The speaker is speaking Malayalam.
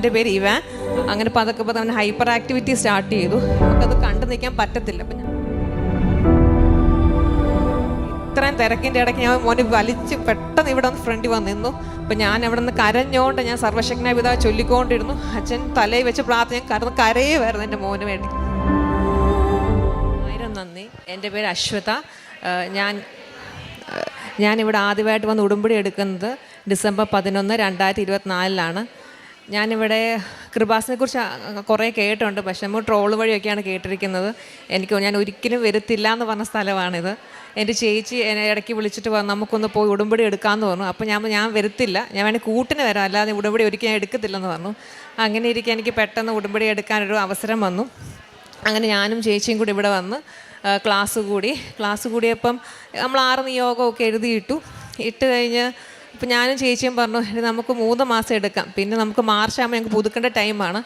എൻ്റെ പേര് ഇവാൻ. അങ്ങനെ പതൊക്കെ അവൻ ഹൈപ്പർ ആക്ടിവിറ്റി സ്റ്റാർട്ട് ചെയ്തു. നമുക്കത് കണ്ടു നിൽക്കാൻ പറ്റത്തില്ല. അപ്പം ഇത്രയും തിരക്കിൻ്റെ ഇടയ്ക്ക് ഞാൻ മോനെ വലിച്ച് പെട്ടെന്ന് ഇവിടെ വന്ന് ഫ്രണ്ടിൽ വന്ന് നിന്നു. അപ്പം ഞാൻ അവിടെ നിന്ന് കരഞ്ഞോണ്ട് ഞാൻ സർവശക്തനായ പിതാവേ ചൊല്ലിക്കൊണ്ടിരുന്നു. അച്ഛൻ തലയിൽ വെച്ച് പ്രാർത്ഥന കരയുമായിരുന്നു എൻ്റെ മോന് വേണ്ടി. ആയിരം നന്ദി. എൻ്റെ പേര് അശ്വത. ഞാനിവിടെ ആദ്യമായിട്ട് വന്ന് ഉടമ്പടി എടുക്കുന്നത് ഡിസംബർ 11, 2024 ഞാനിവിടെ കൃപാസനെക്കുറിച്ച് കുറേ കേട്ടിട്ടുണ്ട്. പക്ഷെ നമ്മൾ ട്രോൾ വഴിയൊക്കെയാണ് കേട്ടിരിക്കുന്നത്. ഞാൻ ഒരിക്കലും വരത്തില്ല എന്ന് പറഞ്ഞ സ്ഥലമാണിത്. എൻ്റെ ചേച്ചി എന്നെ ഇടയ്ക്ക് വിളിച്ചിട്ട് പറഞ്ഞു നമുക്കൊന്ന് പോയി ഉടമ്പടി എടുക്കാമെന്ന് പറഞ്ഞു. അപ്പോൾ ഞാൻ വരത്തില്ല, ഞാൻ വേണമെങ്കിൽ കൂട്ടിന് വരാം, അല്ലാതെ ഉടമ്പടി ഒരിക്കലും ഞാൻ എടുക്കത്തില്ലെന്ന് പറഞ്ഞു. അങ്ങനെ ഇരിക്കുക എനിക്ക് പെട്ടെന്ന് ഉടമ്പടി എടുക്കാനൊരു അവസരം വന്നു. അങ്ങനെ ഞാനും ചേച്ചിയും കൂടി ഇവിടെ വന്ന് ക്ലാസ് കൂടിയപ്പം നമ്മൾ 6 നിയോഗമൊക്കെ ഇട്ട് കഴിഞ്ഞ് ഇപ്പം ഞാനും ചേച്ചിയും പറഞ്ഞു നമുക്ക് 3 മാസം എടുക്കാം, പിന്നെ നമുക്ക് മാർച്ച് ആകുമ്പോൾ ഞങ്ങൾക്ക് പുതുക്കേണ്ട ടൈമാണ്.